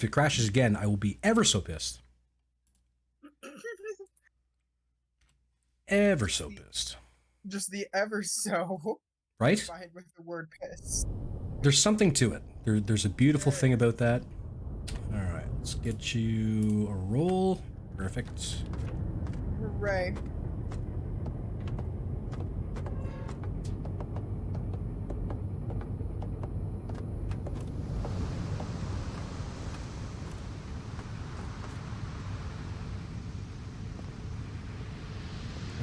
If it crashes again, I will be ever so pissed. Ever so pissed. Just the ever so. Right? Combined with the word piss. There's something to it. There's a beautiful thing about that. Alright, let's get you a roll. Perfect. Hooray.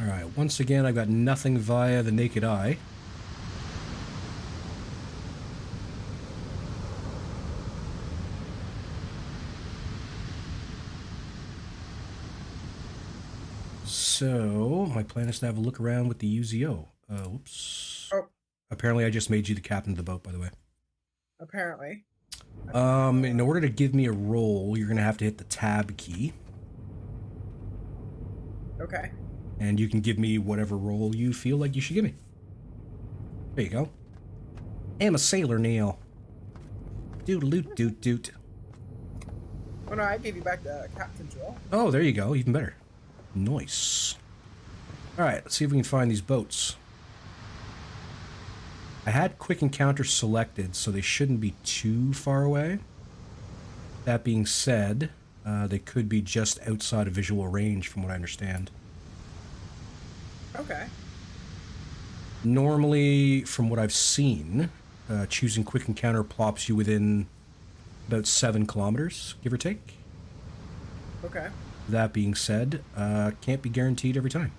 Alright, once again, I've got nothing via the naked eye. So, my plan is to have a look around with the UZO. Whoops. Oh. Apparently, I just made you the captain of the boat, by the way. Apparently. In order to give me a roll, you're going to have to hit the tab key. Okay. And you can give me whatever roll you feel like you should give me. There you go. I'm a sailor now. Doot-a-loot-doot-doot. Oh no, I gave you back the captain's roll. Oh, there you go. Even better. Nice. Alright, let's see if we can find these boats. I had quick encounter selected, so they shouldn't be too far away. That being said, they could be just outside of visual range from what I understand. Okay. Normally, from what I've seen, choosing quick encounter plops you within about 7 kilometers, give or take. Okay. That being said, can't be guaranteed every time.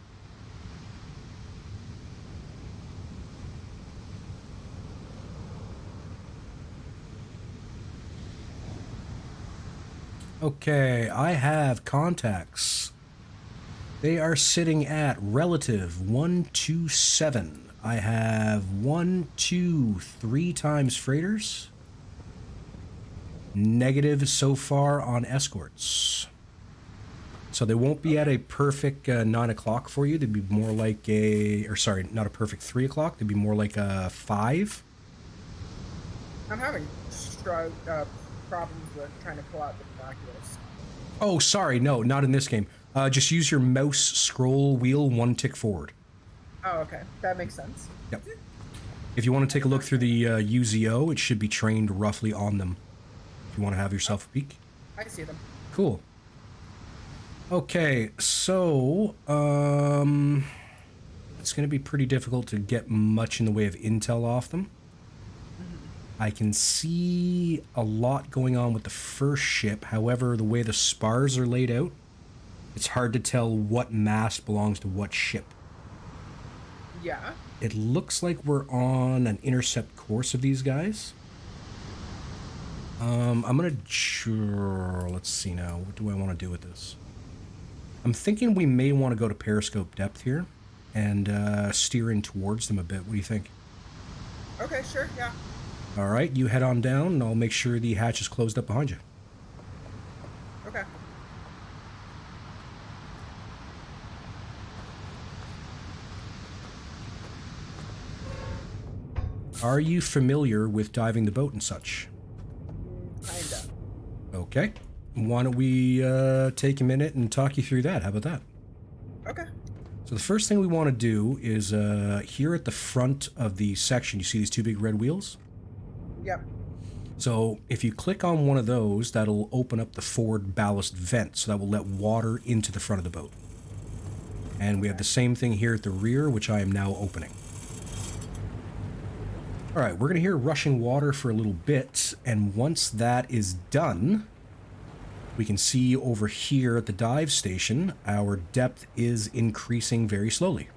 Okay, I have contacts. They are sitting at relative 127. I have 1, 2, 3 times freighters. Negative so far on escorts. So they won't be at a perfect 9 o'clock for you. They'd be more like a, or sorry, not a perfect 3 o'clock. They'd be more like a 5. I'm having problems with trying to pull out the binoculars. Oh, sorry, no, not in this game. Just use your mouse scroll wheel 1 tick forward. Oh, okay. That makes sense. Yep. If you want to take a look through the UZO, it should be trained roughly on them. If you want to have yourself a peek. I see them. Cool. Okay, so, it's going to be pretty difficult to get much in the way of intel off them. I can see a lot going on with the first ship. However, the way the spars are laid out, it's hard to tell what mast belongs to what ship. Yeah. It looks like we're on an intercept course of these guys. I'm gonna... let's see now. What do I want to do with this? I'm thinking we may want to go to periscope depth here and steer in towards them a bit. What do you think? Okay, sure, yeah. Alright, you head on down and I'll make sure the hatch is closed up behind you. Okay. Are you familiar with diving the boat and such? Kinda. Okay. Why don't we take a minute and talk you through that? How about that? Okay. So the first thing we want to do is here at the front of the section, you see these 2 big red wheels? Yep. So if you click on one of those, that'll open up the forward ballast vent, so that will let water into the front of the boat. And we have the same thing here at the rear, which I am now opening. Alright, we're going to hear rushing water for a little bit, and once that is done, we can see over here at the dive station, our depth is increasing very slowly.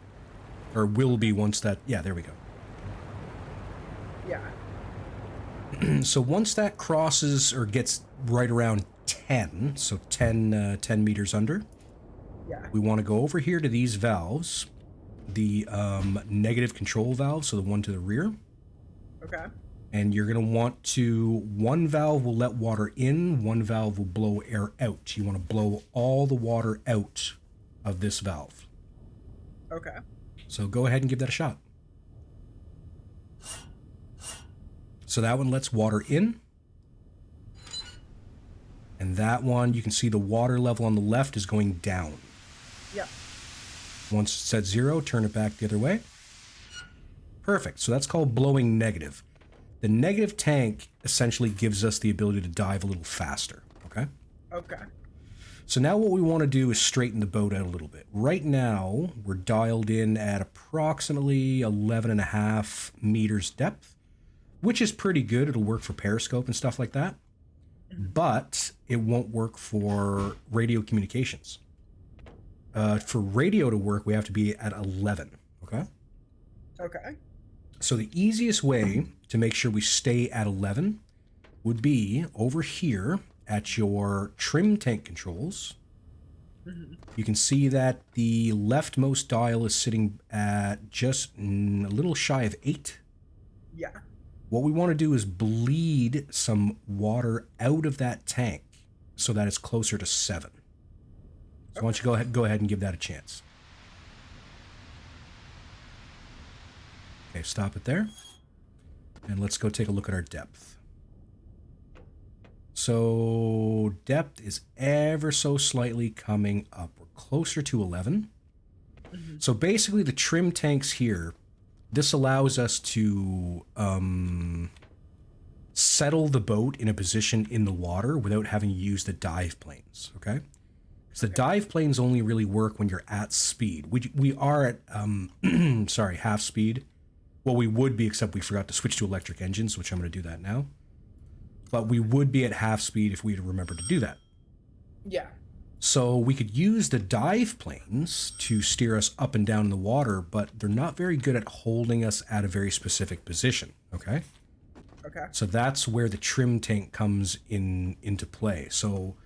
Or will be once that... yeah, there we go. Yeah. So once that crosses or gets right around 10, so 10 meters under, Yeah. we want to go over here to these valves, the negative control valve, so the one to the rear. Okay. And you're going to want to, one valve will let water in, one valve will blow air out. You want to blow all the water out of this valve. Okay. So go ahead and give that a shot. So that one lets water in. And that one, you can see the water level on the left is going down. Yep. Once it's at 0, turn it back the other way. Perfect. So that's called blowing negative. The negative tank essentially gives us the ability to dive a little faster, okay? Okay. So now what we want to do is straighten the boat out a little bit. Right now, we're dialed in at approximately 11.5 meters depth, which is pretty good. It'll work for periscope and stuff like that. But it won't work for radio communications. For radio to work, we have to be at 11, okay? Okay. So the easiest way to make sure we stay at 11 would be over here at your trim tank controls. You can see that the leftmost dial is sitting at just a little shy of 8. Yeah. What we want to do is bleed some water out of that tank so that it's closer to 7. So why don't you go ahead and give that a chance. Okay, stop it there. And let's go take a look at our depth. So depth is ever so slightly coming up. We're closer to 11. So basically the trim tanks here, this allows us to settle the boat in a position in the water without having to use the dive planes, okay? Because the dive planes only really work when you're at speed. We are at, sorry, half speed. Well, we would be, except we forgot to switch to electric engines, which I'm going to do that now. But we would be at half speed if we had remembered to do that. Yeah. So we could use the dive planes to steer us up and down in the water, but they're not very good at holding us at a very specific position, okay? Okay. So that's where the trim tank comes into play. So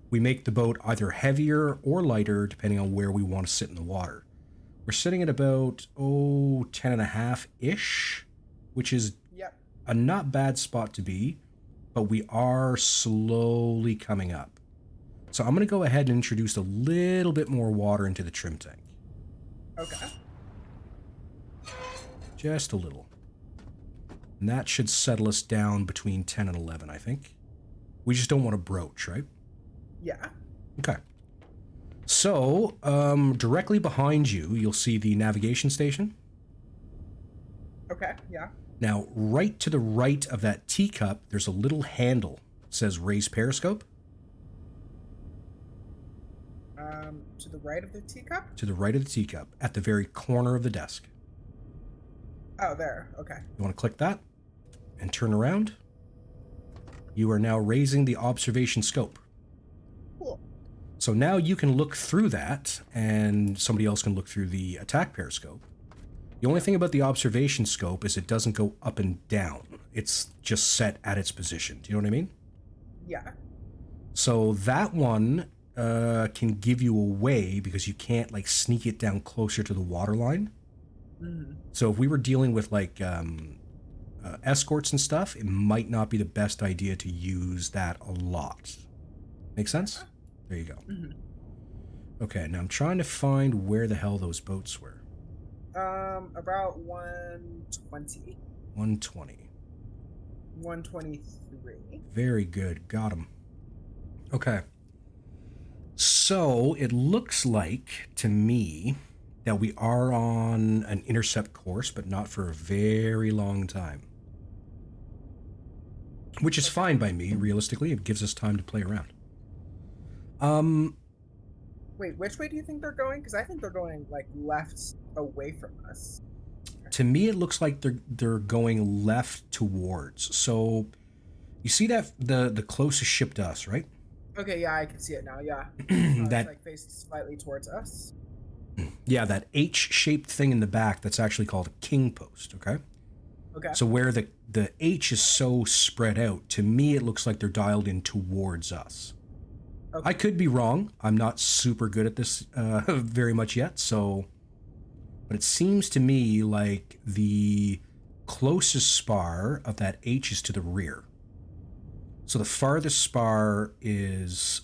we make the boat either heavier or lighter, depending on where we want to sit in the water. We're sitting at about, 10.5-ish, which is a not bad spot to be, but we are slowly coming up. So I'm going to go ahead and introduce a little bit more water into the trim tank. Okay. Just a little. And that should settle us down between 10 and 11, I think. We just don't want to broach, right? Yeah. Okay. So, directly behind you, you'll see the navigation station. Okay, yeah. Now, right to the right of that teacup, there's a little handle. It says raise periscope. To the right of the teacup? To the right of the teacup, at the very corner of the desk. Oh, there. Okay. You want to click that and turn around. You are now raising the observation scope. Cool. So now you can look through that, and somebody else can look through the attack periscope. The only thing about the observation scope is it doesn't go up and down. It's just set at its position. Do you know what I mean? Yeah. So that one can give you away because you can't like sneak it down closer to the water line. So if we were dealing with like escorts and stuff, it might not be the best idea to use that a lot. Make sense? There you go. Okay, now I'm trying to find where the hell those boats were. About 120. 120. 123. Very good. Got him. Okay. So it looks like to me that we are on an intercept course, but not for a very long time. Which is fine by me, realistically. It gives us time to play around. Wait, which way do you think they're going? Because I think they're going, like, left away from us. To me, it looks like they're going left towards. So, you see that the closest ship to us, right? Okay, yeah, I can see it now, yeah. That, it's, like, faced slightly towards us. Yeah, that H-shaped thing in the back, that's actually called a king post, okay? Okay. So where the H is so spread out, to me, it looks like they're dialed in towards us. Okay. I could be wrong. I'm not super good at this very much yet, so... But it seems to me like the closest spar of that H is to the rear. So the farthest spar is,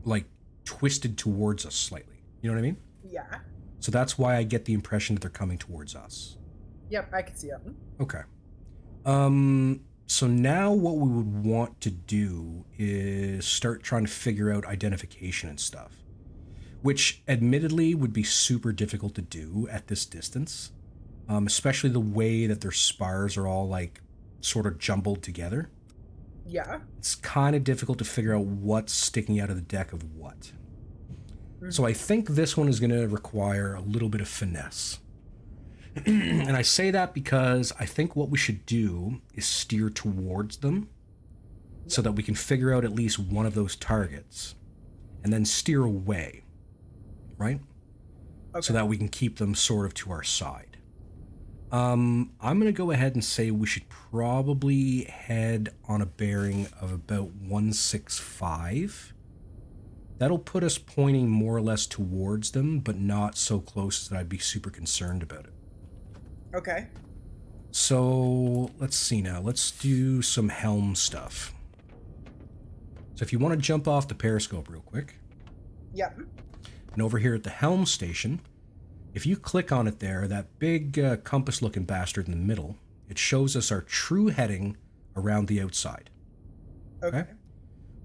like, twisted towards us slightly. You know what I mean? Yeah. So that's why I get the impression that they're coming towards us. Yep, I can see it. Okay. So now what we would want to do is start trying to figure out identification and stuff, which admittedly would be super difficult to do at this distance, especially the way that their spars are all like sort of jumbled together. Yeah. It's kind of difficult to figure out what's sticking out of the deck of what. Mm-hmm. So I think this one is going to require a little bit of finesse. And I say that because I think what we should do is steer towards them so that we can figure out at least one of those targets and then steer away, right? Okay. So that we can keep them sort of to our side. I'm going to go ahead and say we should probably head on a bearing of about 165. That'll put us pointing more or less towards them, but not so close that I'd be super concerned about it. Okay. So let's see now. Let's do some helm stuff. So if you want to jump off the periscope real quick. Yep. And over here at the helm station, if you click on it there, that big compass-looking bastard in the middle, it shows us our true heading around the outside. Okay.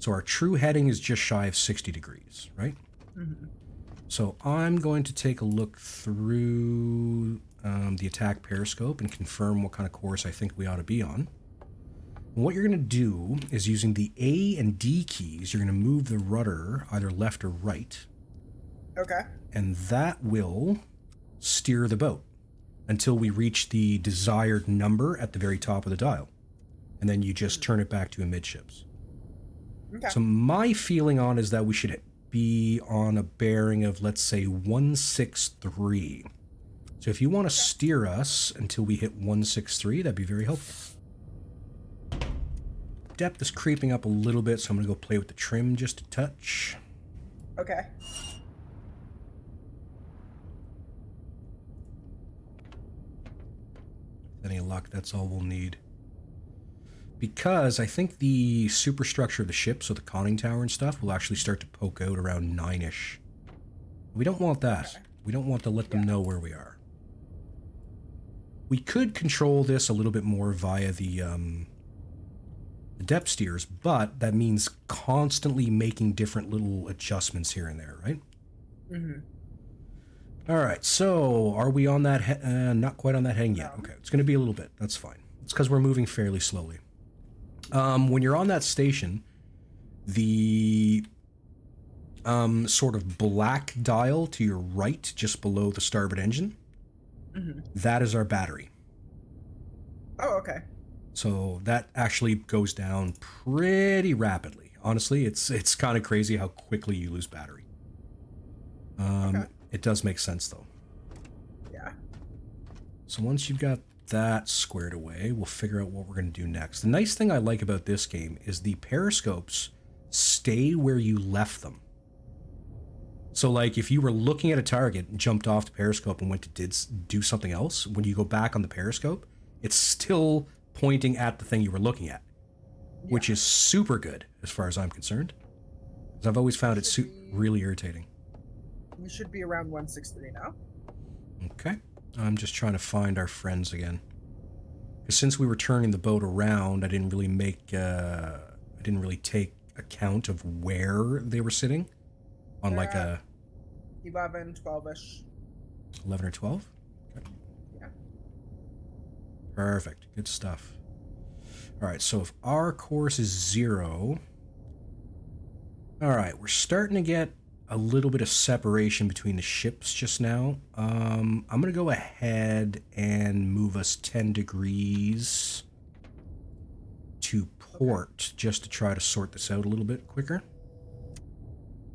So our true heading is just shy of 60 degrees, right? Mm-hmm. So I'm going to take a look through the attack periscope and confirm what kind of course I think we ought to be on. And what you're going to do is using the A and D keys, you're going to move the rudder either left or right. Okay. And that will steer the boat until we reach the desired number at the very top of the dial. And then you just turn it back to amidships. Okay. So my feeling on is that we should be on a bearing of, let's say, 163. So if you want to steer us until we hit 163, that'd be very helpful. Depth is creeping up a little bit, so I'm going to go play with the trim just a touch. Okay. With any luck, that's all we'll need. Because I think the superstructure of the ship, so the conning tower and stuff, will actually start to poke out around 9-ish. We don't want that. Okay. We don't want to let them know where we are. We could control this a little bit more via the depth steers, but that means constantly making different little adjustments here and there, right? Mm-hmm. All right, so are we on that? Not quite on that heading yet. Okay, it's going to be a little bit. That's fine. It's because we're moving fairly slowly. When you're on that station, the sort of black dial to your right, just below the starboard engine, that is our battery. Oh, okay. So that actually goes down pretty rapidly. Honestly, it's kind of crazy how quickly you lose battery. Okay. It does make sense, though. Yeah. So once you've got that squared away, we'll figure out what we're going to do next. The nice thing I like about this game is the periscopes stay where you left them. So, like, if you were looking at a target and jumped off the periscope and went to do something else, when you go back on the periscope, it's still pointing at the thing you were looking at, which is super good as far as I'm concerned. Because I've always found it really irritating. We should be around 163 now. Okay. I'm just trying to find our friends again. Because since we were turning the boat around, I didn't really take account of where they were sitting on like a 11, 12-ish. 11 or 12. Okay. Yeah. Perfect. Good stuff. All right, so if our course is 0, all right, we're starting to get a little bit of separation between the ships just now. I'm going to go ahead and move us 10 degrees to port just to try to sort this out a little bit quicker.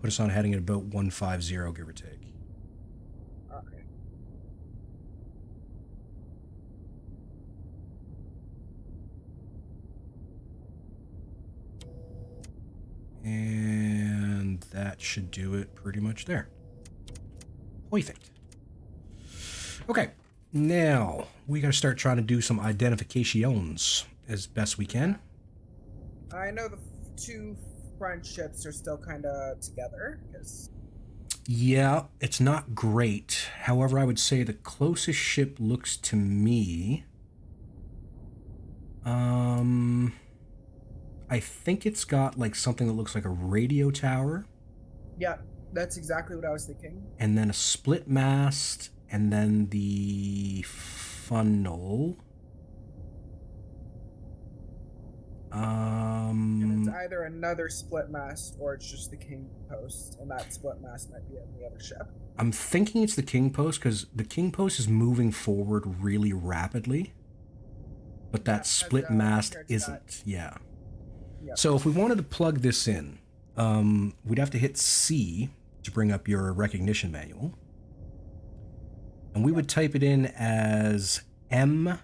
Put us on heading at about 150, give or take. Okay. And that should do it pretty much there. Perfect. Okay, now we gotta start trying to do some identifications as best we can. I know the two front ships are still kind of together. Yeah, it's not great. However, I would say the closest ship looks to me... I think it's got like something that looks like a radio tower. Yeah, that's exactly what I was thinking. And then a split mast, and then the funnel. And it's either another split mast or it's just the king post, and that split mast might be on the other ship. I'm thinking it's the king post because the king post is moving forward really rapidly, but that split mast isn't. Yeah. Yep. So if we wanted to plug this in, we'd have to hit C to bring up your recognition manual, and we would type it in as MFK.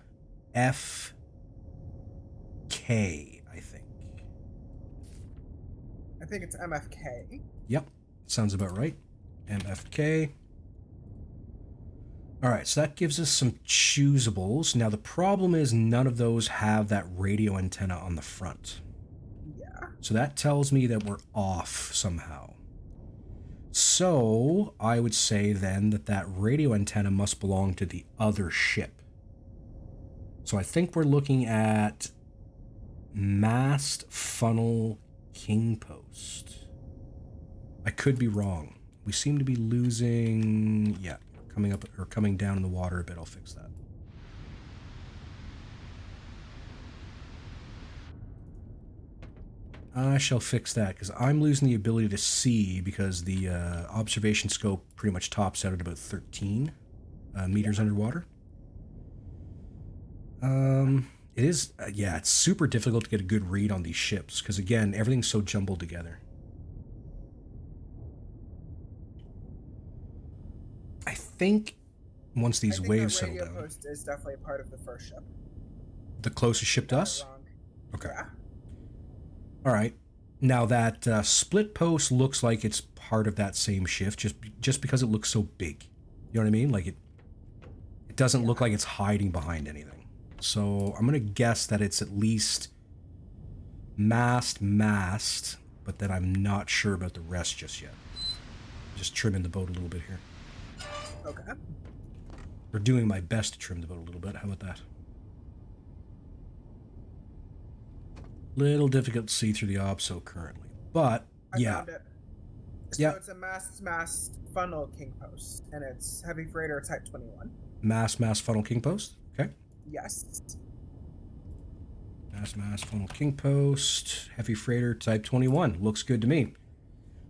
I think it's MFK. Yep, sounds about right. MFK. All right, so that gives us some choosables. Now the problem is none of those have that radio antenna on the front. Yeah. So that tells me that we're off somehow. So I would say then that radio antenna must belong to the other ship. So I think we're looking at mast funnel king post. I could be wrong. We seem to be losing, yeah, coming up or coming down in the water a bit. I'll fix that. I shall fix that because I'm losing the ability to see because the observation scope pretty much tops out at about 13 meters underwater. It is, yeah, it's super difficult to get a good read on these ships because, again, everything's so jumbled together. I think once these waves settle down... the radio post is definitely a part of the first ship. The closest ship to us? Wrong. Okay. Yeah. All right. Now that split post looks like it's part of that same ship just because it looks so big. You know what I mean? Like it doesn't look like it's hiding behind anything. So I'm going to guess that it's at least mast, but then I'm not sure about the rest just yet. Just trimming the boat a little bit here. Okay. Or doing my best to trim the boat a little bit. How about that? Little difficult to see through the obso currently. But, yeah. Found it. So it's a mast funnel king post, and it's heavy freighter type 21. Mast funnel king post? Okay. Yes. Mast funnel king post, heavy freighter type 21. Looks good to me.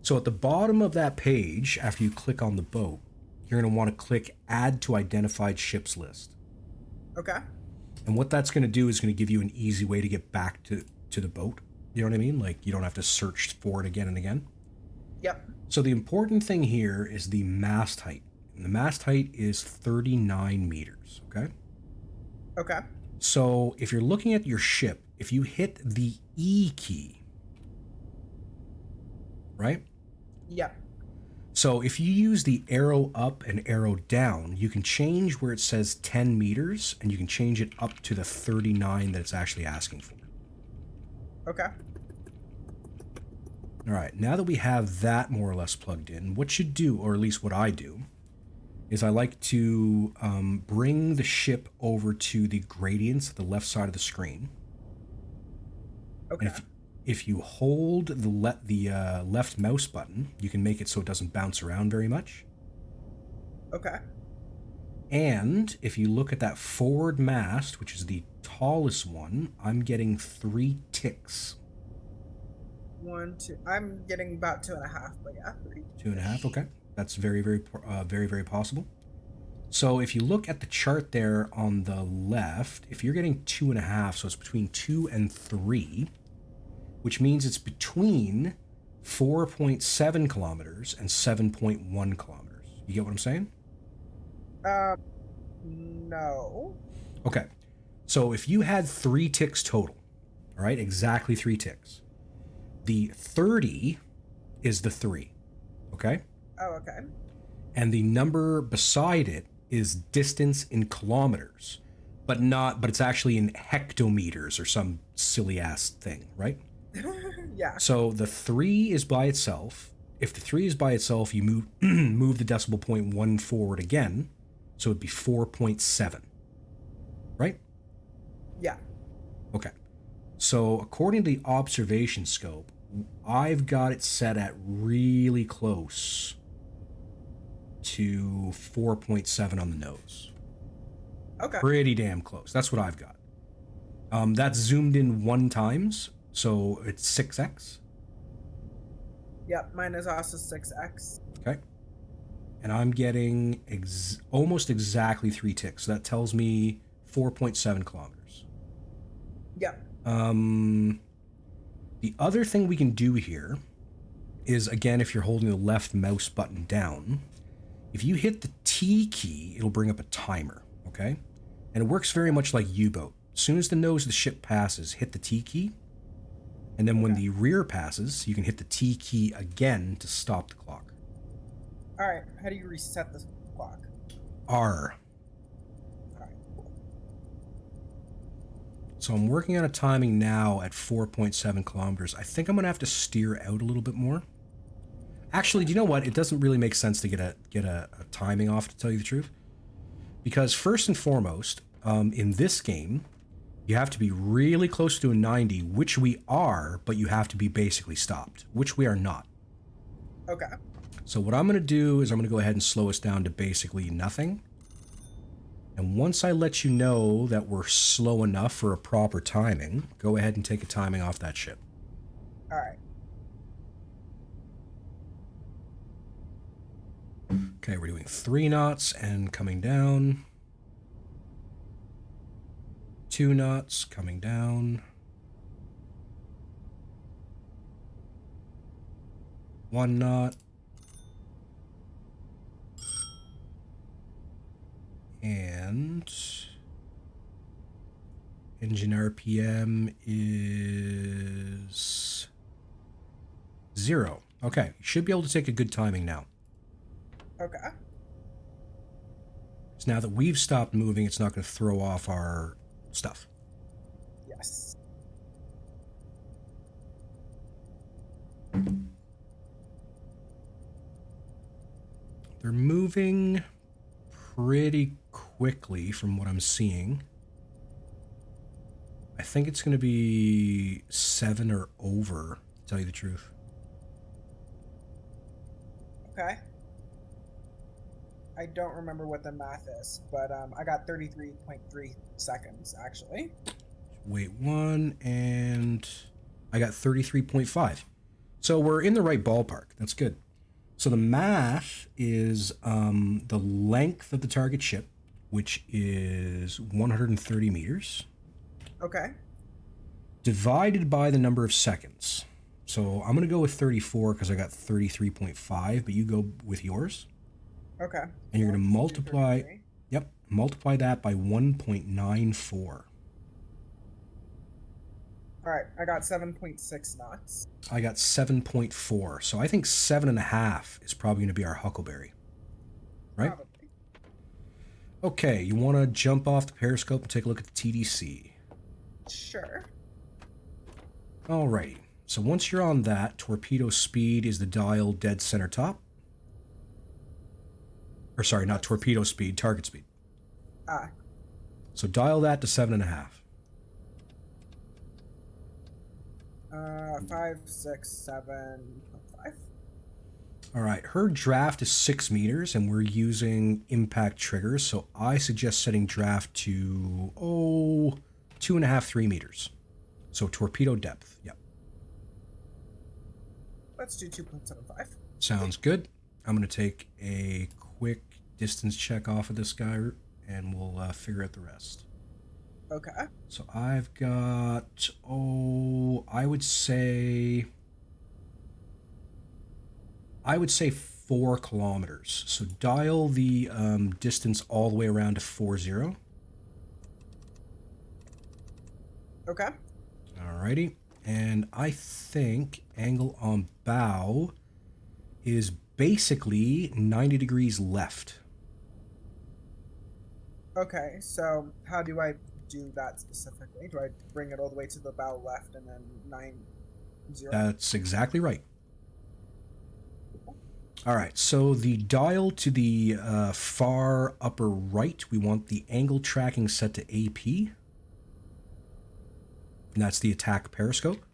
So at the bottom of that page, after you click on the boat, you're going to want to click Add to Identified Ships List. Okay. And what that's going to do is going to give you an easy way to get back to the boat. You know what I mean? Like, you don't have to search for it again and again. Yep. So the important thing here is the mast height. And the mast height is 39 meters, okay? Okay. So if you're looking at your ship, if you hit the E key, right? Yeah. So if you use the arrow up and arrow down, you can change where it says 10 meters, and you can change it up to the 39 that it's actually asking for. Okay. All right, now that we have that more or less plugged in, what you do, or at least what I do, is I like to bring the ship over to the gradients at the left side of the screen. Okay. And if you hold the left mouse button, you can make it so it doesn't bounce around very much. Okay. And if you look at that forward mast, which is the tallest one, I'm getting 3 ticks. 1, 2. I'm getting about 2.5, but yeah, 3. 2.5, okay. That's very, very possible. So if you look at the chart there on the left, if you're getting 2.5, so it's between 2 and 3, which means it's between 4.7 kilometers and 7.1 kilometers. You get what I'm saying? No. Okay. So if you had 3 ticks total, all right, exactly 3 ticks, the 30 is the 3, okay? Oh, okay. And the number beside it is distance in kilometers, but it's actually in hectometers or some silly ass thing, right? Yeah. So the 3 is by itself. If the 3 is by itself, you move the decimal point 1 forward again, so it'd be 4.7, right? Yeah. Okay. So according to the observation scope, I've got it set at really close to 4.7 on the nose. Okay. Pretty damn close. That's what I've got. That's zoomed in 1 times, so it's 6x. Yep, mine is also 6x. Okay. And I'm getting almost exactly 3 ticks. So that tells me 4.7 kilometers. Yep. The other thing we can do here is, again, if you're holding the left mouse button down, if you hit the T key, it'll bring up a timer, okay? And it works very much like U-boat. As soon as the nose of the ship passes, hit the T key. And then when the rear passes, you can hit the T key again to stop the clock. All right. How do you reset the clock? R. All right. Cool. So I'm working on a timing now at 4.7 kilometers. I think I'm going to have to steer out a little bit more. Actually, do you know what? It doesn't really make sense to get a timing off, to tell you the truth. Because first and foremost, in this game, you have to be really close to a 90, which we are, but you have to be basically stopped, which we are not. Okay. So what I'm going to do is I'm going to go ahead and slow us down to basically nothing. And once I let you know that we're slow enough for a proper timing, go ahead and take a timing off that ship. All right. Okay, we're doing 3 knots and coming down. 2 knots coming down. 1 knot. And engine RPM is 0. Okay, you should be able to take a good timing now. Okay. So now that we've stopped moving, it's not going to throw off our stuff. Yes. They're moving pretty quickly from what I'm seeing. I think it's going to be 7 or over, to tell you the truth. Okay. I don't remember what the math is, but I got 33.3 seconds, actually. Wait, 1, and I got 33.5. So we're in the right ballpark. That's good. So the math is the length of the target ship, which is 130 meters. Okay. Divided by the number of seconds. So I'm going to go with 34 because I got 33.5, but you go with yours. Okay. And you're going to multiply, 33. yep, multiply that by 1.94. All right, I got 7.6 knots. I got 7.4. So I think 7.5 is probably going to be our Huckleberry. Right? Probably. Okay, you want to jump off the periscope and take a look at the TDC. Sure. Alrighty. So once you're on that, torpedo speed is the dial dead center top. Or sorry, not torpedo speed, target speed. Ah. So dial that to 7.5. 5, 6, 7, 5. All right, her draft is 6 meters, and we're using impact triggers, so I suggest setting draft to, 2.5, 3 meters. So torpedo depth, yep. Let's do 2.75. Sounds good. I'm going to take a quick distance check off of this guy, and we'll figure out the rest. Okay. So I've got, I would say 4 kilometers. So dial the distance all the way around to 40. Okay. Alrighty. And I think angle on bow is basically 90 degrees left. Okay, so how do I do that specifically? Do I bring it all the way to the bow left and then 90? That's exactly right. All right, so the dial to the far upper right, we want the angle tracking set to AP. and that's the attack periscope.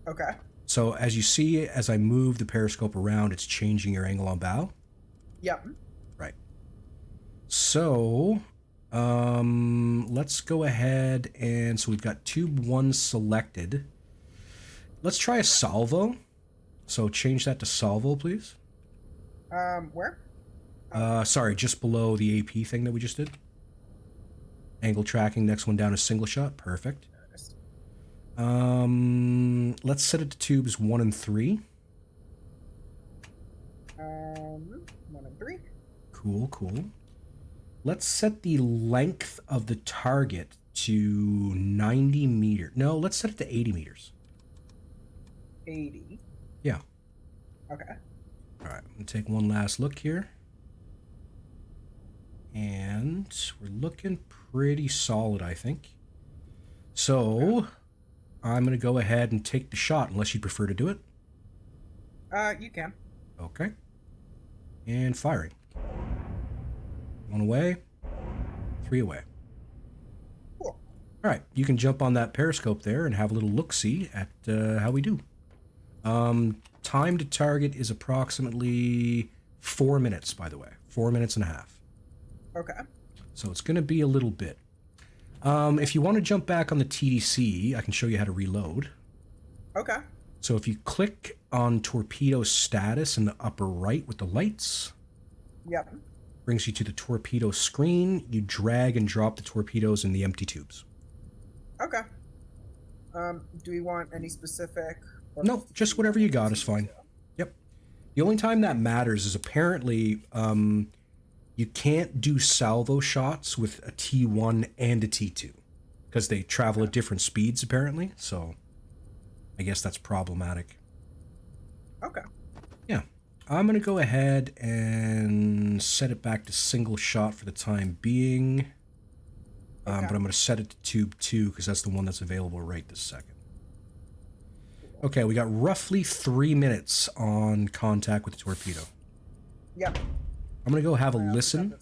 Okay. So as you see, as I move the periscope around, it's changing your angle on bow. Yep. Right. So, let's go ahead and, so we've got tube 1 selected. Let's try a salvo. So change that to salvo, please. Where? Sorry, just below the AP thing that we just did. Angle tracking, next one down is single shot. Perfect. Let's set it to tubes 1 and 3. 1 and 3. Cool, cool. Let's set the length of the target to 90 meters. No, let's set it to 80 meters. 80. Yeah. Okay. All right, I'm going to take one last look here. And we're looking pretty solid, I think. So, I'm going to go ahead and take the shot, unless you prefer to do it. You can. Okay. And firing. 1 away, 3 away. Cool. All right, you can jump on that periscope there and have a little look-see at how we do. Time to target is approximately 4 minutes, by the way. 4 minutes and a half. Okay. So it's going to be a little bit. If you want to jump back on the TDC, I can show you how to reload. Okay. So if you click on torpedo status in the upper right with the lights, Yep. brings you to the torpedo screen. You drag and drop the torpedoes in the empty tubes. Okay. Do we want any specific? No, just whatever you got is fine. Yep. The only time that matters is apparently you can't do salvo shots with a T1 and a T2 because they travel at different speeds apparently. So I guess that's problematic. Okay. Yeah. I'm going to go ahead and set it back to single shot for the time being. But I'm going to set it to tube 2 because that's the one that's available right this second. Okay, we got roughly 3 minutes on contact with the torpedo. Yep. I'm going to go have a listen.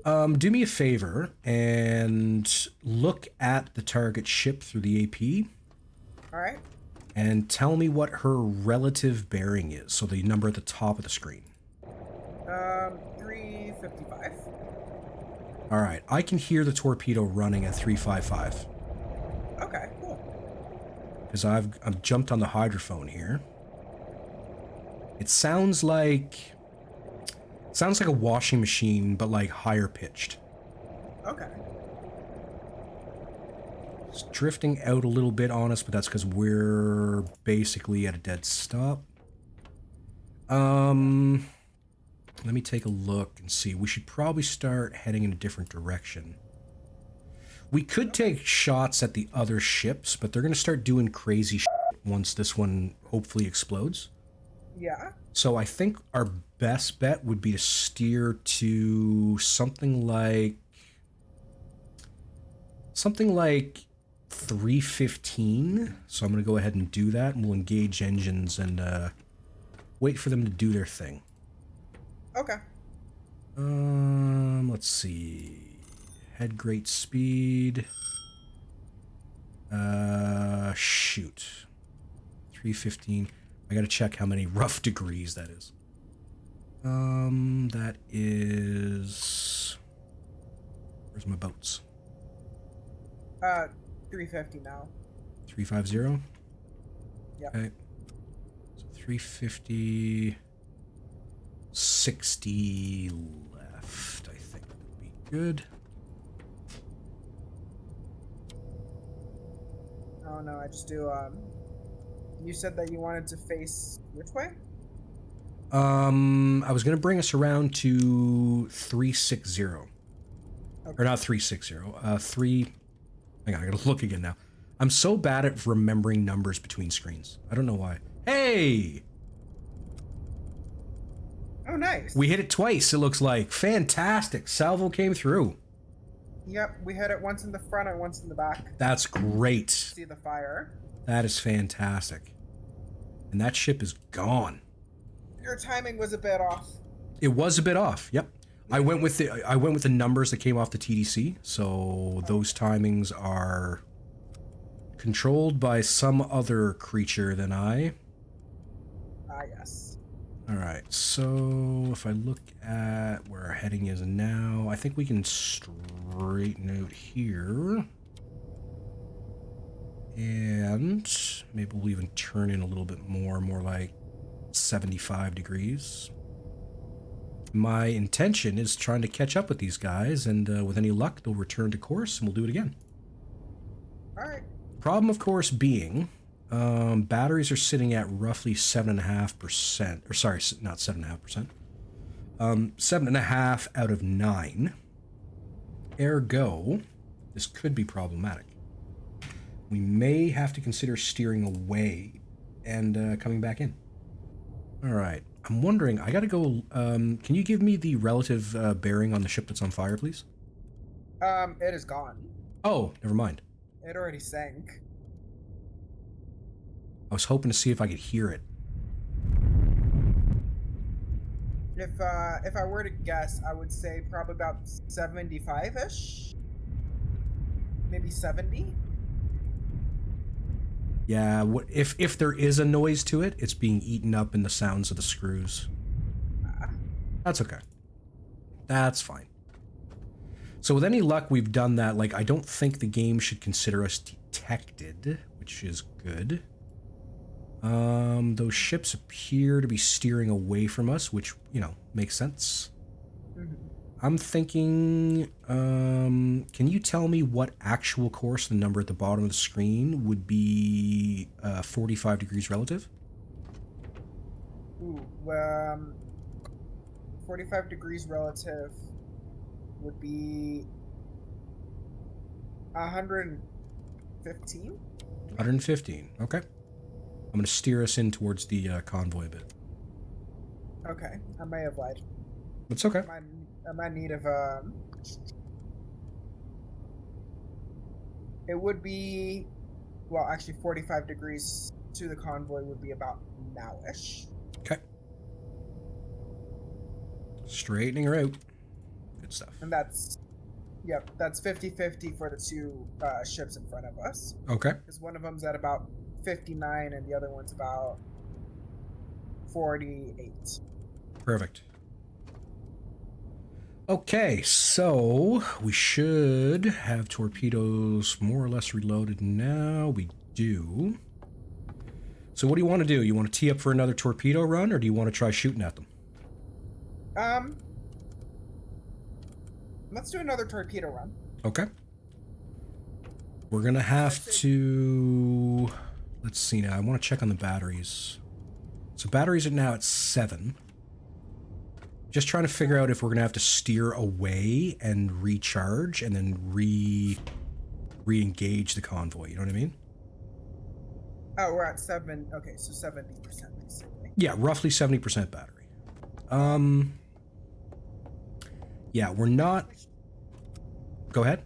Do me a favor and look at the target ship through the AP. All right. And tell me what her relative bearing is. So the number at the top of the screen. 355. All right, I can hear the torpedo running at 355. Okay, cool. Because I've jumped on the hydrophone here. It sounds like a washing machine, but like higher pitched. Okay. It's drifting out a little bit on us, but that's because we're basically at a dead stop. Let me take a look and see. We should probably start heading in a different direction. We could take shots at the other ships, but they're going to start doing crazy shit once this one hopefully explodes. Yeah. So I think our best bet would be to steer to something like 315. So I'm going to go ahead and do that, and we'll engage engines and wait for them to do their thing. Okay. Let's see. Head great speed. Shoot. 315. I gotta check how many rough degrees that is. That is... Where's my boats? 350 now. 350? Yep. Okay. So 350... 60 left, I think would be good. Oh no, I just do, you said that you wanted to face which way? I was gonna bring us around to 360. Okay. Or not 360, 3... Hang on, I gotta look again now. I'm so bad at remembering numbers between screens. I don't know why. Hey! Oh, nice. We hit it twice, it looks like. Fantastic. Salvo came through. Yep, we hit it once in the front and once in the back. That's great. See the fire. That is fantastic. And that ship is gone. Your timing was a bit off. It was a bit off, yep. I went with the numbers that came off the TDC, so those timings are controlled by some other creature than I. Ah, yes. Alright, so if I look at where our heading is now, I think we can straighten out here. And maybe we'll even turn in a little bit more like 75 degrees. My intention is trying to catch up with these guys, and with any luck, they'll return to course, and we'll do it again. Alright. Problem, of course, being, batteries are sitting at roughly 7.5%, or sorry, not 7.5%, 7.5 out of 9. Ergo, this could be problematic. We may have to consider steering away and coming back in. All right. I'm wondering, I gotta go, can you give me the relative bearing on the ship that's on fire, please? It is gone. Oh, never mind. It already sank. I was hoping to see if I could hear it. If I were to guess, I would say probably about 75-ish? Maybe 70? Yeah, if there is a noise to it, it's being eaten up in the sounds of the screws. That's okay. That's fine. So with any luck, we've done that. Like, I don't think the game should consider us detected, which is good. Those ships appear to be steering away from us, which, you know, makes sense. Mm-hmm. I'm thinking, can you tell me what actual course the number at the bottom of the screen would be 45 degrees relative? Ooh, 45 degrees relative would be 115? 115, okay. I'm going to steer us in towards the convoy a bit. Okay, I may have lied. It's okay. I might need of it would be, well, actually 45 degrees to the convoy would be about now-ish. Okay. Straightening her out. Good stuff. And that's, yep, that's 50-50 for the two ships in front of us. Okay. Because one of them's at about 59 and the other one's about 48. Perfect. Okay, so we should have torpedoes more or less reloaded now. We do. So what do you want to do? You want to tee up for another torpedo run, or do you want to try shooting at them? Let's do another torpedo run. Okay. We're going to have to... Let's see now. I want to check on the batteries. So batteries are now at 7. Just trying to figure out if we're going to have to steer away and recharge and then re-engage the convoy. You know what I mean? Oh, we're at 7. Okay, so 70% basically. Yeah, roughly 70% battery. Yeah, we're not... Go ahead.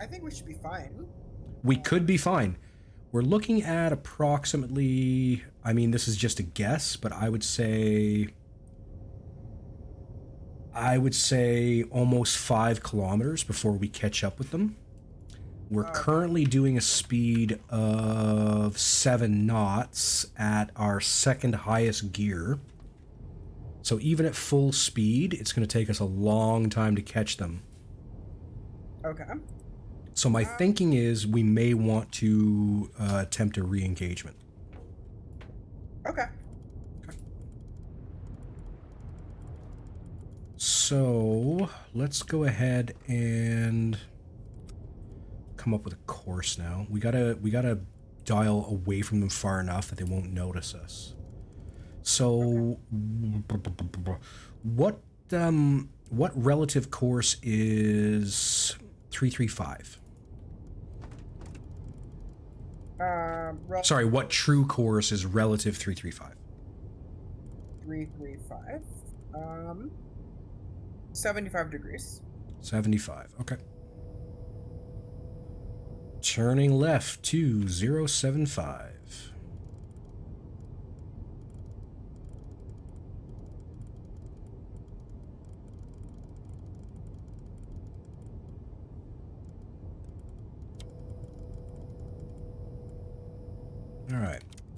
I think we should be fine. We could be fine. We're looking at approximately... I mean, this is just a guess, but I would say almost 5 kilometers before we catch up with them. We're currently doing a speed of 7 knots at our second highest gear. So even at full speed, it's going to take us a long time to catch them. Okay. So my thinking is we may want to attempt a re-engagement. Okay. So let's go ahead and come up with a course now. We gotta dial away from them far enough that they won't notice us. So what relative course is 335? Sorry, what true course is relative 335? 335. 75 degrees. 75, okay. Turning left to 075.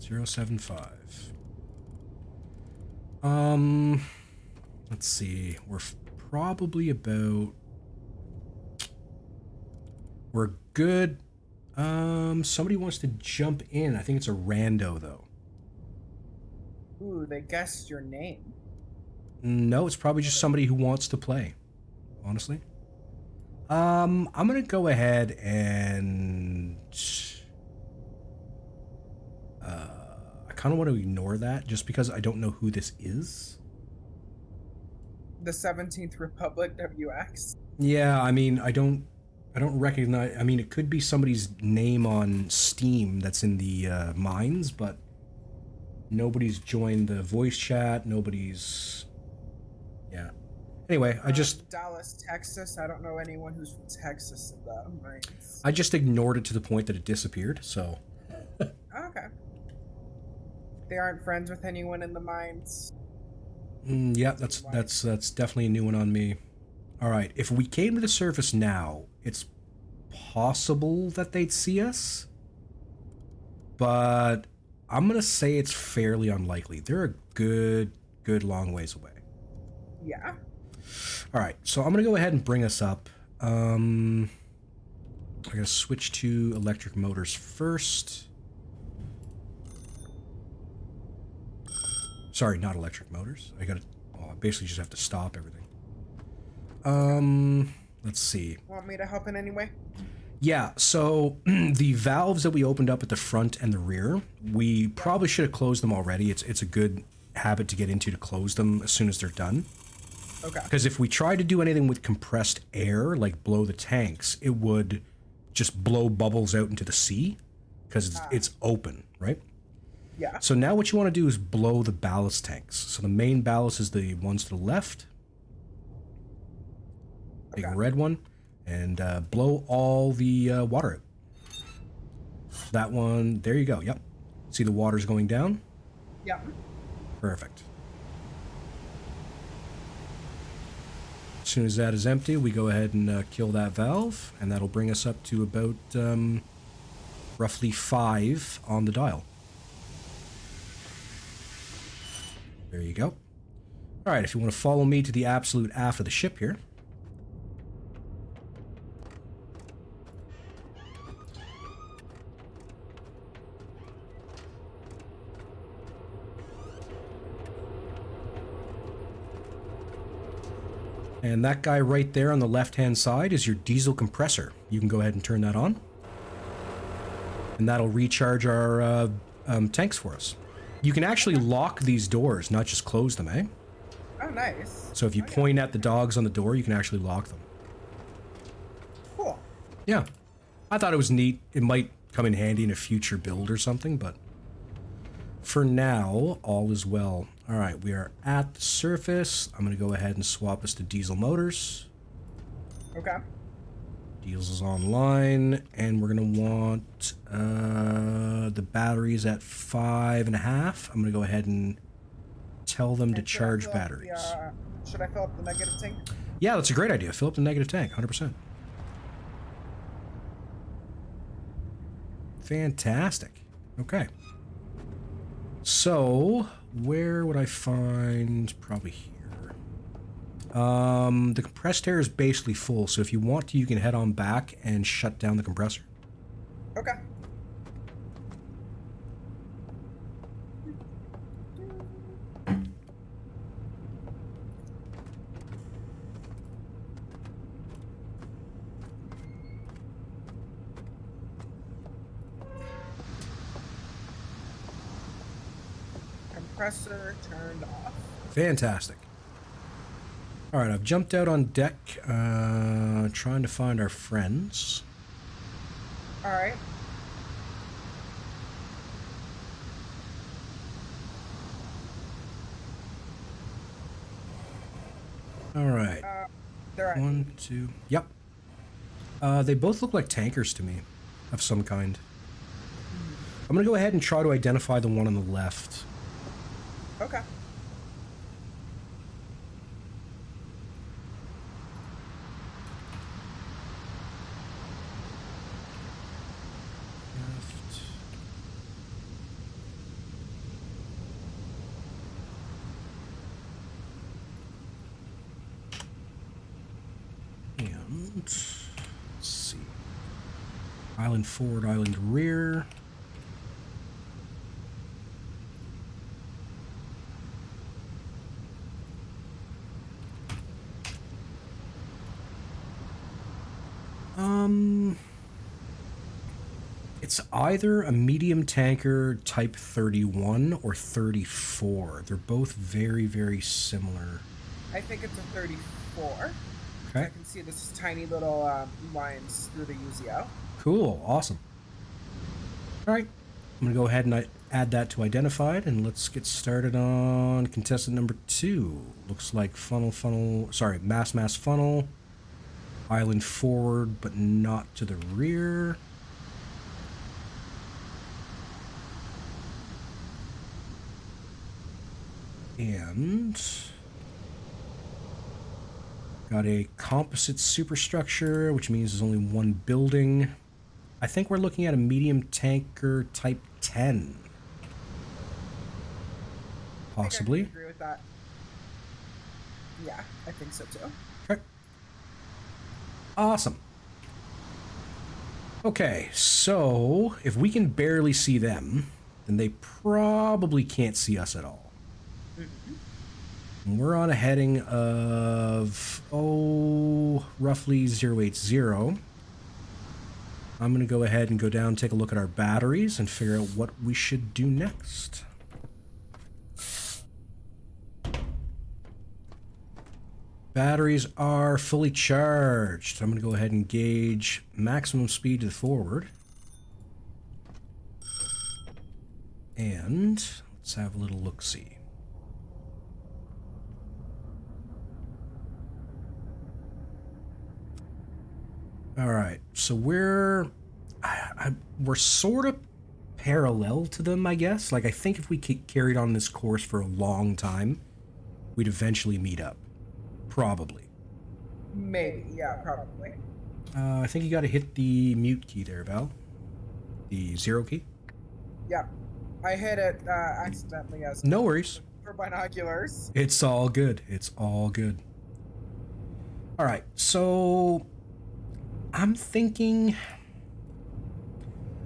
075. Let's see. We're probably about... We're good. Somebody wants to jump in. I think it's a rando, though. Ooh, they guessed your name. No, it's probably just somebody who wants to play, honestly. I'm gonna go ahead and... I kind of want to ignore that, just because I don't know who this is. The 17th Republic WX. Yeah, I mean, I don't recognize... I mean, it could be somebody's name on Steam that's in the mines, but nobody's joined the voice chat. Nobody's... Yeah. Anyway, I just... Dallas, Texas. I don't know anyone who's from Texas in the mines. I just ignored it to the point that it disappeared, so... Okay. They aren't friends with anyone in the mines. Yeah, that's definitely a new one on me. All right, if we came to the surface now, it's possible that they'd see us, but I'm gonna say it's fairly unlikely. They're a good long ways away. Yeah. All right, so I'm gonna go ahead and bring us up. I'm gonna switch to electric motors first. Sorry, not electric motors. I basically just have to stop everything. Let's see. Want me to help in any way? Yeah, so the valves that we opened up at the front and the rear, we probably should have closed them already. It's a good habit to get into to close them as soon as they're done. Okay. Because if we try to do anything with compressed air, like blow the tanks, it would just blow bubbles out into the sea because it's open, right? Yeah. So now what you want to do is blow the ballast tanks. So the main ballast is the ones to the left. Big red one. And blow all the water out. That one, there you go, yep. See the water's going down? Yeah. Perfect. As soon as that is empty, we go ahead and kill that valve, and that'll bring us up to about roughly 5 on the dial. There you go. All right, if you want to follow me to the absolute aft of the ship here. And that guy right there on the left-hand side is your diesel compressor. You can go ahead and turn that on. And that'll recharge our tanks for us. You can actually lock these doors, not just close them, eh? Oh, nice. So if you point at the dogs on the door, you can actually lock them. Cool. Yeah. I thought it was neat. It might come in handy in a future build or something, but for now, all is well. All right, we are at the surface. I'm going to go ahead and swap us to diesel motors. Okay. Diesel's online, and we're going to want the batteries at 5.5. I'm going to go ahead and tell them to charge batteries. Should I fill up the negative tank? Yeah, that's a great idea. Fill up the negative tank, 100%. Fantastic. Okay. So, where would I find... Probably here. The compressed air is basically full, so if you want to, you can head on back and shut down the compressor. Okay. Compressor turned off. Fantastic. All right, I've jumped out on deck, trying to find our friends. All right. All right. They're at 1, 2. Yep. They both look like tankers to me, of some kind. I'm gonna go ahead and try to identify the one on the left. Okay. Let's see. Island forward, island rear. It's either a medium tanker Type 31 or 34. They're both very, very similar. I think it's a 34. Okay. I can see this tiny little lines through the UZO. Cool. Awesome. All right. I'm going to go ahead and add that to identified, and let's get started on contestant number 2. Looks like mass funnel. Island forward, but not to the rear. And got a composite superstructure, which means there's only one building. I think we're looking at a medium tanker Type 10. Possibly. I can agree with that. Yeah, I think so too. Okay. Awesome. Okay, so if we can barely see them, then they probably can't see us at all. And we're on a heading of, roughly 080. I'm going to go ahead and go down and take a look at our batteries and figure out what we should do next. Batteries are fully charged. I'm going to go ahead and gauge maximum speed to the forward. And let's have a little look-see. All right, so we're sort of parallel to them, I guess. Like, I think if we carried on this course for a long time, we'd eventually meet up. Probably. Maybe, yeah, probably. I think you got to hit the mute key there, Val. The 0 key. Yeah, I hit it accidentally as no worries. For binoculars. It's all good. It's all good. All right, so I'm thinking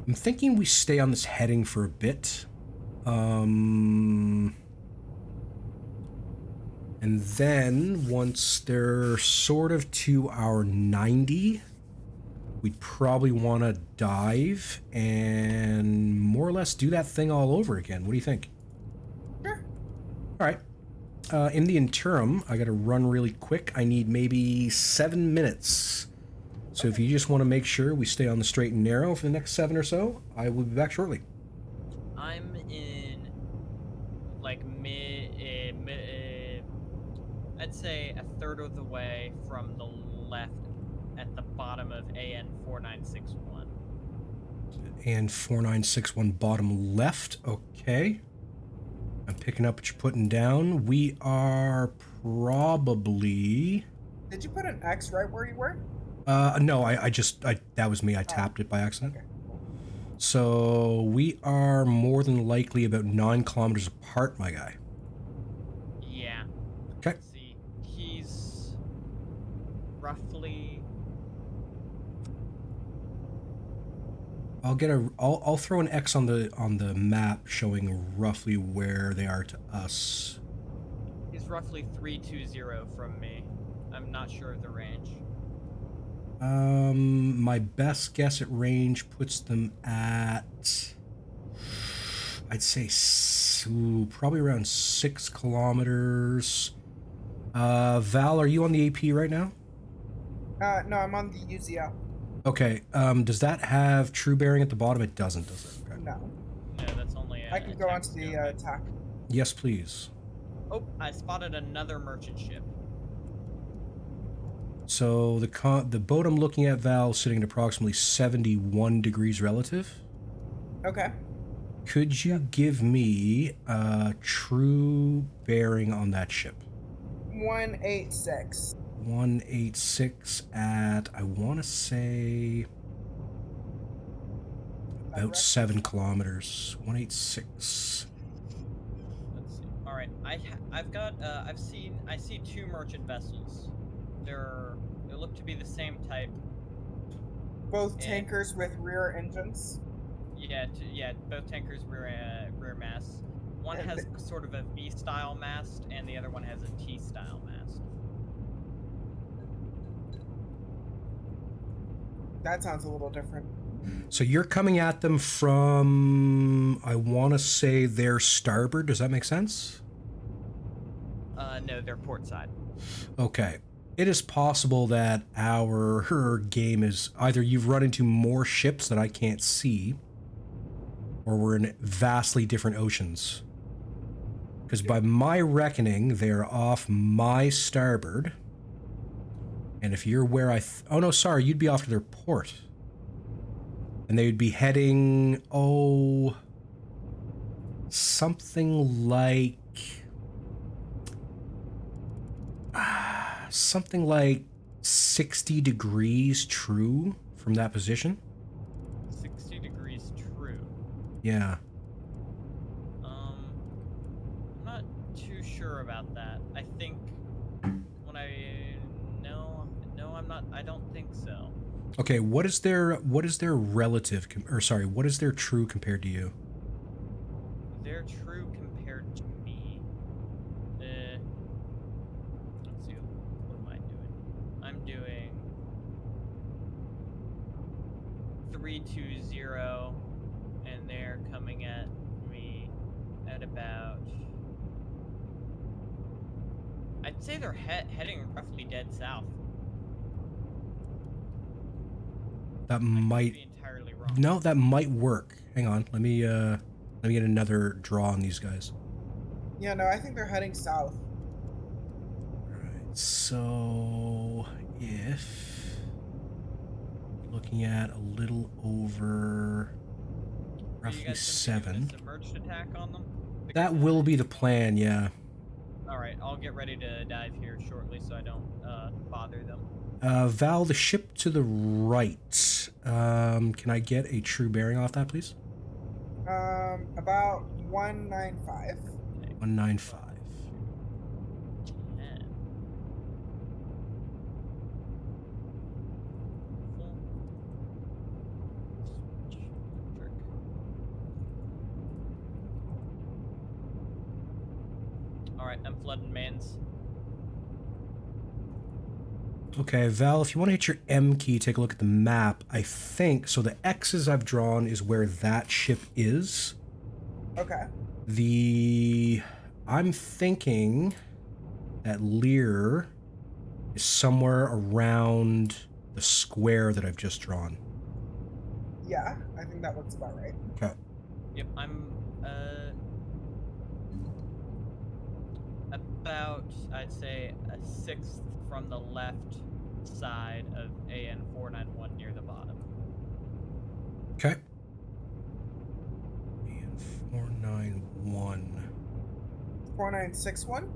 we stay on this heading for a bit. And then once they're sort of to our 90, we'd probably want to dive and more or less do that thing all over again. What do you think? Sure. All right. In the interim, I got to run really quick. I need maybe 7 minutes. So if you just want to make sure we stay on the straight and narrow for the next 7 or so, I will be back shortly. I'm in, like, I'd say a third of the way from the left at the bottom of AN 4961. And 4961 bottom left. Okay. I'm picking up what you're putting down. We are probably... Did you put an X right where you were? No, that was me. I tapped it by accident. Okay. So we are more than likely about 9 kilometers apart, my guy. Yeah. Okay. Let's see. He's roughly... I'll throw an X on the map showing roughly where they are to us. He's roughly 320 from me. I'm not sure of the range. My best guess at range puts them at, I'd say, probably around 6 kilometers. Val, are you on the AP right now? No, I'm on the UZO. Okay. Does that have true bearing at the bottom? It doesn't, does it? Okay. No. No, that's only I can go onto the attack. Yes, please. Oh, I spotted another merchant ship. So the boat I'm looking at, Val, sitting at approximately 71 degrees relative. Okay. Could you give me a true bearing on that ship? 186. 186 at, I want to say, about 7 kilometers. 186. Let's see. All right, I see 2 merchant vessels. They're look to be the same type. Both And- tankers with rear engines. Yeah, both tankers rear masts. One And has sort of a V-style mast, and the other one has a T-style mast. That sounds a little different. So you're coming at them from, I want to say their starboard. Does that make sense? No, they're port side. Okay. It is possible that her game is either you've run into more ships that I can't see, or we're in vastly different oceans. Because by my reckoning, they're off my starboard. And if you're where oh no, sorry, you'd be off to their port. And they would be heading, something like... something like 60 degrees true from that position. 60 degrees true. Yeah. I'm not too sure about that. I think when I'm not. I don't think so. Okay, what is their relative, what is their true compared to you? They're true compared to me. Let's see. What am I doing? I'm doing 320, and they're coming at me at about. I'd say they're heading roughly dead south. That I could might... be entirely wrong. No, that might work. Hang on, let me get another draw on these guys. Yeah, no, I think they're heading south. Alright, so if looking at a little over Are you roughly guys gonna be doing 7. a submerged attack on them? That will be the plan, yeah. Alright, I'll get ready to dive here shortly so I don't bother them. Val, the ship to the right. Can I get a true bearing off that, please? About 195. 195. 10. Switch. Jerk. Alright, I'm flooding mains. Okay, Val, if you want to hit your M key, take a look at the map. I think, so the X's I've drawn is where that ship is. Okay. I'm thinking that Lear is somewhere around the square that I've just drawn. Yeah, I think that looks about right. Okay. Yep, I'm about, I'd say, a sixth from the left side of AN 491 near the bottom. Okay. And 491. 4961?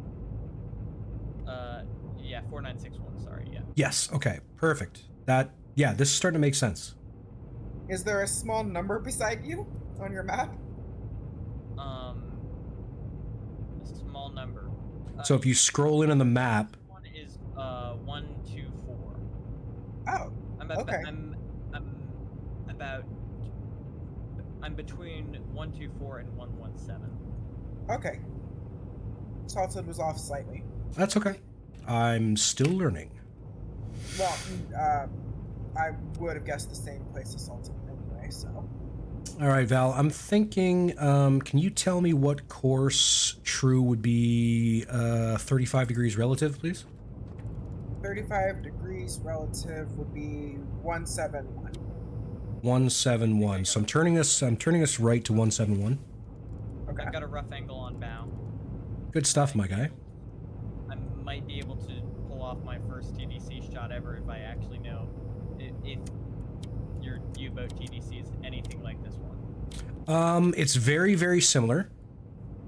Yeah, 4961, sorry, yeah. Yes, okay, perfect. Yeah, this is starting to make sense. Is there a small number beside you on your map? A small number. So if you scroll in on the map, One is 124. Oh, okay. I'm between 124 and 117. Okay. Salted was off slightly. that's okay. I'm still learning. Well, I would have guessed the same place as Salted anyway, so. All right, Val, I'm thinking, can you tell me what course true would be 35 degrees relative, please? 35 degrees relative would be 171. 171. So I'm turning this right to 171. Okay. I've got a rough angle on bow. Good stuff, my guy. I might be able to pull off my first TDC shot ever if I actually know if your U-boat TDC is anything like this one. It's very, very similar.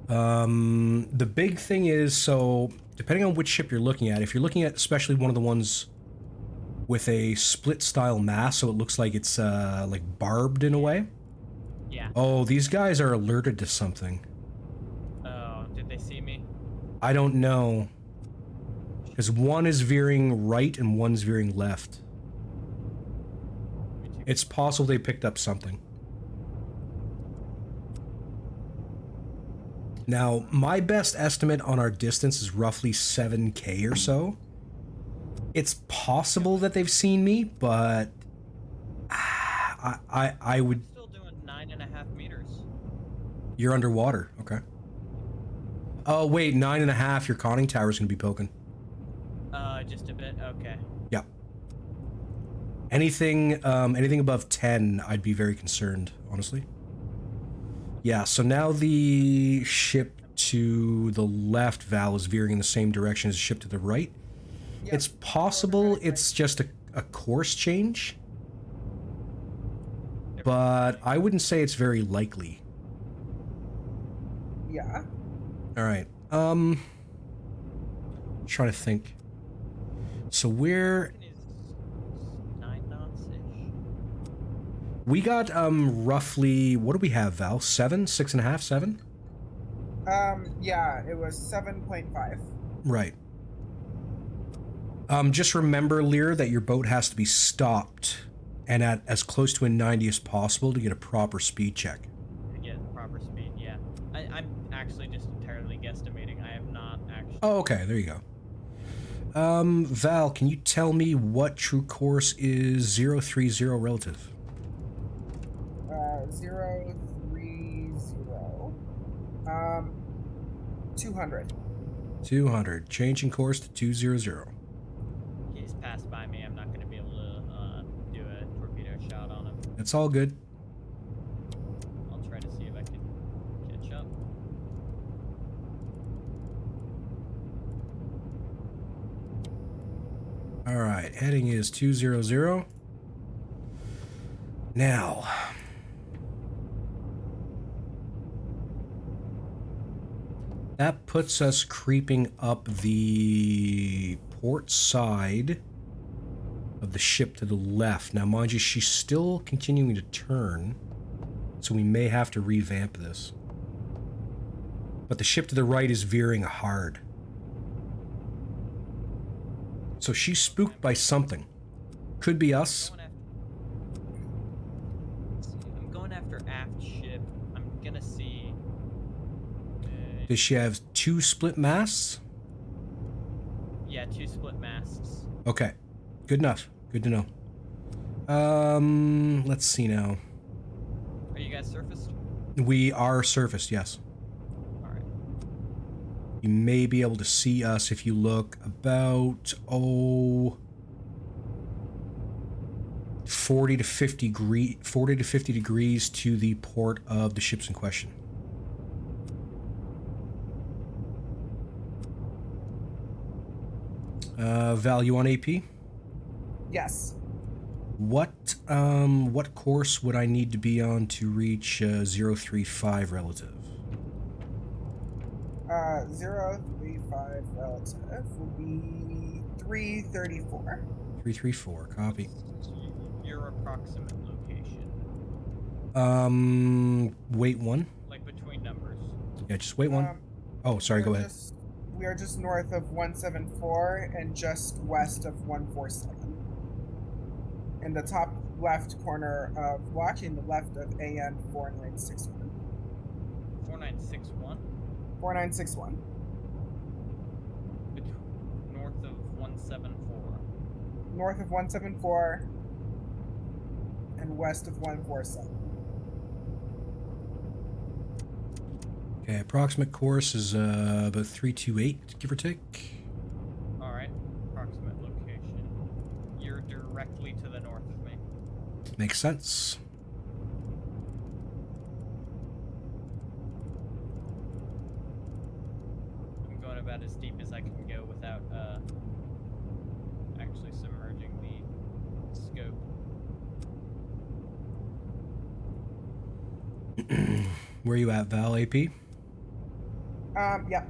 The big thing is, so depending on which ship you're looking at, if you're looking at especially one of the ones with a split style mast, so it looks like it's like barbed in a way. Yeah. Oh, these guys are alerted to something. Oh, did they see me? I don't know. Because one is veering right and one's veering left. It's possible they picked up something. Now, my best estimate on our distance is roughly 7K or so. It's possible that they've seen me, but I would... Still doing 9.5 meters. You're underwater, okay. Oh, wait, 9.5, your conning tower's gonna be poking. Just a bit, okay. Yeah. Anything above 10, I'd be very concerned, honestly. Yeah, so now the ship to the left, Val, is veering in the same direction as the ship to the right. Yep. It's possible it's just a course change, but I wouldn't say it's very likely. Yeah. All right. Trying to think. So we're... 9 knots-ish. We got, roughly... What do we have, Val? 7? 6.5? 7? Yeah, it was 7.5. Right. Just remember, Lear, that your boat has to be stopped and at as close to a 90 as possible to get a proper speed check. To get proper speed, yeah. I'm actually just entirely guesstimating. I have not actually... Oh, okay. There you go. Val, can you tell me what true course is 030 relative? 030. 200. 200. Changing course to 200. He's passed by me. I'm not going to be able to do a torpedo shot on him. That's all good. I'll try to see if I can catch up. All right. Heading is 200. Now... That puts us creeping up the port side of the ship to the left. Now, mind you, she's still continuing to turn, so we may have to revamp this. But the ship to the right is veering hard. So she's spooked by something. Could be us. I'm going after aft ship. I'm gonna see... Does she have 2 split masts? Yeah, 2 split masts. Okay. Good enough. Good to know. Let's see now. Are you guys surfaced? We are surfaced, yes. Alright. You may be able to see us if you look about, 40 to 50 degrees to the port of the ships in question. Val, you on AP? Yes. What course would I need to be on to reach 035 relative? 035 relative will be 334. 334, copy. Your approximate location. Wait 1? Like between numbers. Yeah, just wait 1. Oh, sorry, go ahead. We are just north of 174 and just west of 147. In the top left corner of watching the left of AN 4961. 4961? 4961. North of 174. North of 174 and west of 147. Okay, approximate course is about 328, give or take. Alright, approximate location. You're directly to the north of me. Makes sense. I'm going about as deep as I can go without actually submerging the scope. Where are you at, Val? AP? Yeah.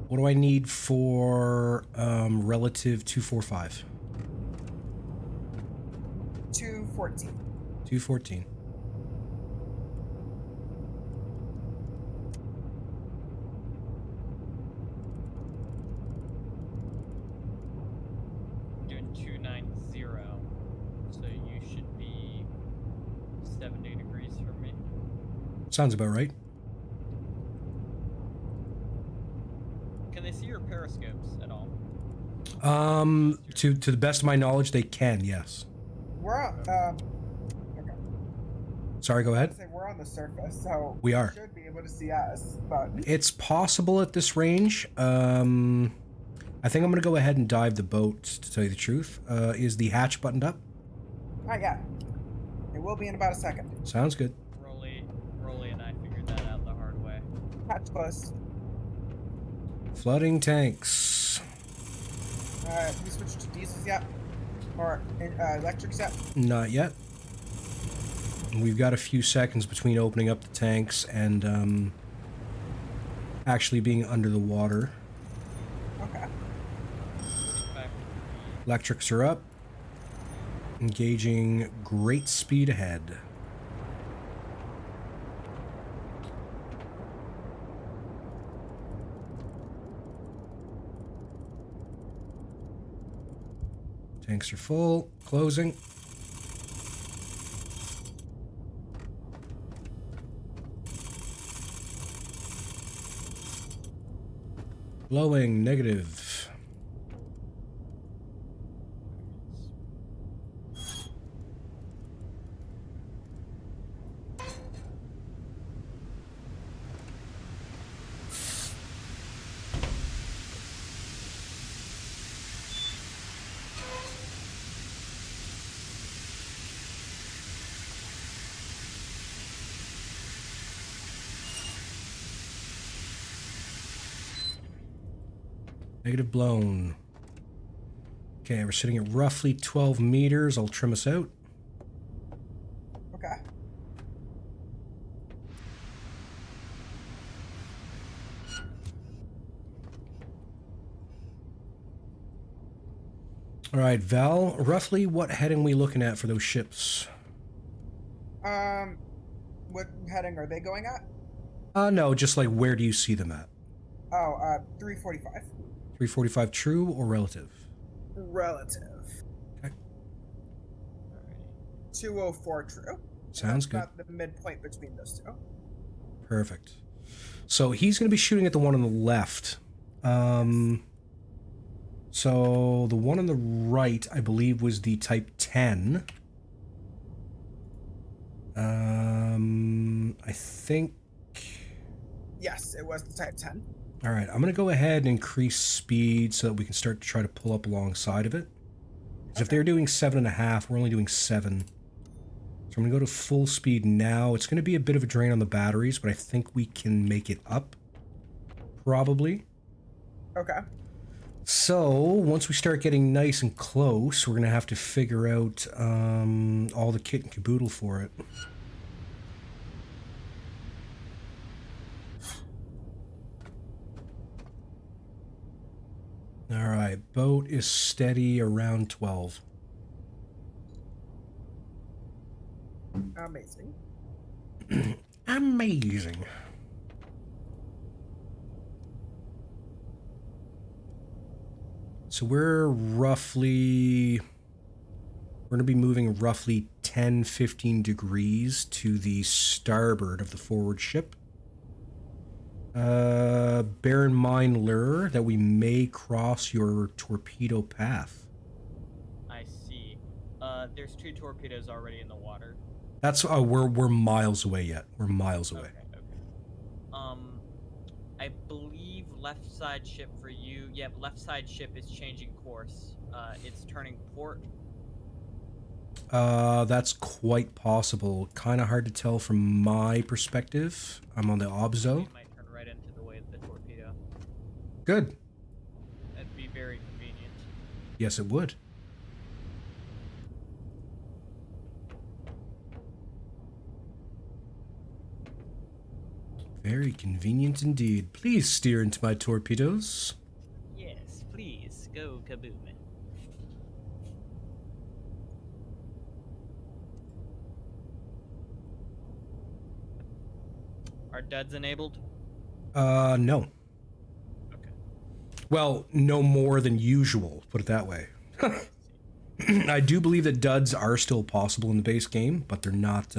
What do I need for relative 245? 214. 214. Sounds about right. Can they see your periscopes at all? To the best of my knowledge, they can, yes. We're okay. Sorry, go ahead. Say we're on the surface, so We are. should be able to see us, but It's possible at this range. I think I'm gonna go ahead and dive the boat, to tell you the truth. Is the hatch buttoned up? not yet. It will be in about a second. Sounds good. Rolly and I figured that out the hard way. Hatch close. Flooding tanks. We switched to diesels yet? Or electrics yet? Not yet. We've got a few seconds between opening up the tanks and actually being under the water. Okay. Electrics are up. Engaging great speed ahead. Tanks are full. Closing. Blowing. Negative. Negative blown. Okay, we're sitting at roughly 12 meters. I'll trim us out. Okay. All right, Val, roughly what heading are we looking at for those ships? What heading are they going at? No, just like where do you see them at? Oh, 345. 345 true or relative? Relative. Okay. 204 true. Sounds good. About the midpoint between those two. Perfect. So he's going to be shooting at the one on the left. So the one on the right, I believe, was the Type 10. I think... Yes, it was the Type 10. All right, I'm going to go ahead and increase speed so that we can start to try to pull up alongside of it. Because if they're doing 7.5, we're only doing 7. So I'm going to go to full speed now. It's going to be a bit of a drain on the batteries, but I think we can make it up. Probably. Okay. So, once we start getting nice and close, we're going to have to figure out all the kit and caboodle for it. Alright, boat is steady around 12. Amazing. Amazing. So we're going to be moving roughly 10-15 degrees to the starboard of the forward ship. Bear in mind, Lure, that we may cross your torpedo path. I see. There's 2 torpedoes already in the water. That's we're miles away yet. We're miles away. Okay. I believe left side ship for you. Yep, left side ship is changing course. It's turning port. That's quite possible. Kind of hard to tell from my perspective. I'm on the obzo. It might turn right into the way of the torpedo. Good. That'd be very convenient. Yes, it would. Very convenient indeed. Please steer into my torpedoes. Yes, please go kaboom. Are duds enabled? No. Okay. Well, no more than usual, put it that way. I do believe that duds are still possible in the base game, but they're not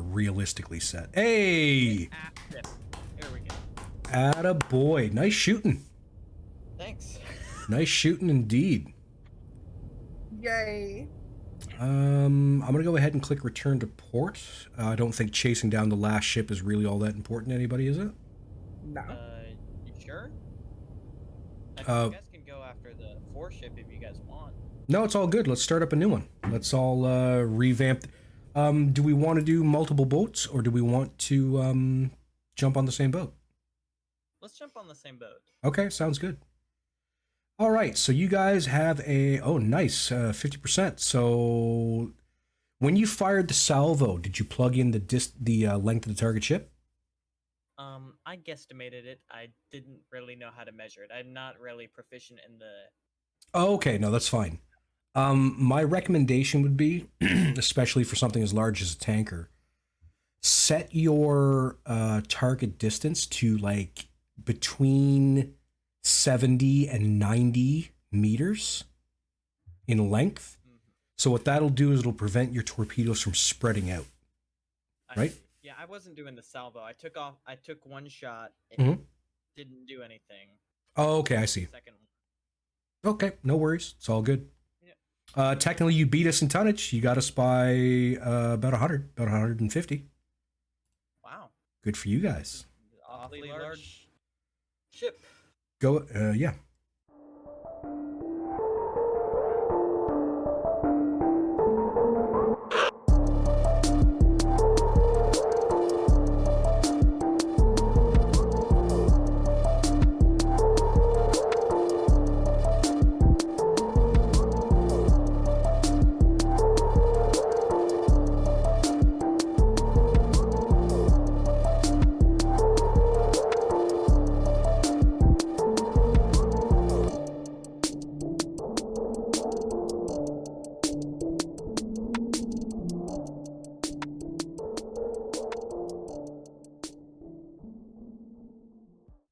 realistically set. Hey! There we go. Atta boy. Nice shooting. Thanks. Nice shooting indeed. Yay. I'm going to go ahead and click return to port. I don't think chasing down the last ship is really all that important to anybody, is it? No. You sure? I mean, you guys can go after the 4 ship if you guys want. No, it's all good. Let's start up a new one. Let's all revamp. Do we want to do multiple boats, or do we want to jump on the same boat? Let's jump on the same boat. Okay, sounds good. All right, so you guys have a, oh, nice, 50%. So when you fired the salvo, did you plug in the length of the target ship? I guesstimated it. I didn't really know how to measure it. I'm not really proficient in the... Oh, okay, no, that's fine. My recommendation would be, especially for something as large as a tanker, set your target distance to like between 70 and 90 meters in length. Mhm. So what that'll do is it'll prevent your torpedoes from spreading out. Right? Yeah, I wasn't doing the salvo. I took one shot. It didn't do anything. Oh, okay, I see. Second one. Okay, no worries. It's all good. Yeah. Technically, you beat us in tonnage. You got us by about 100, about 150. Wow. Good for you guys. Awfully large ship. Go, yeah.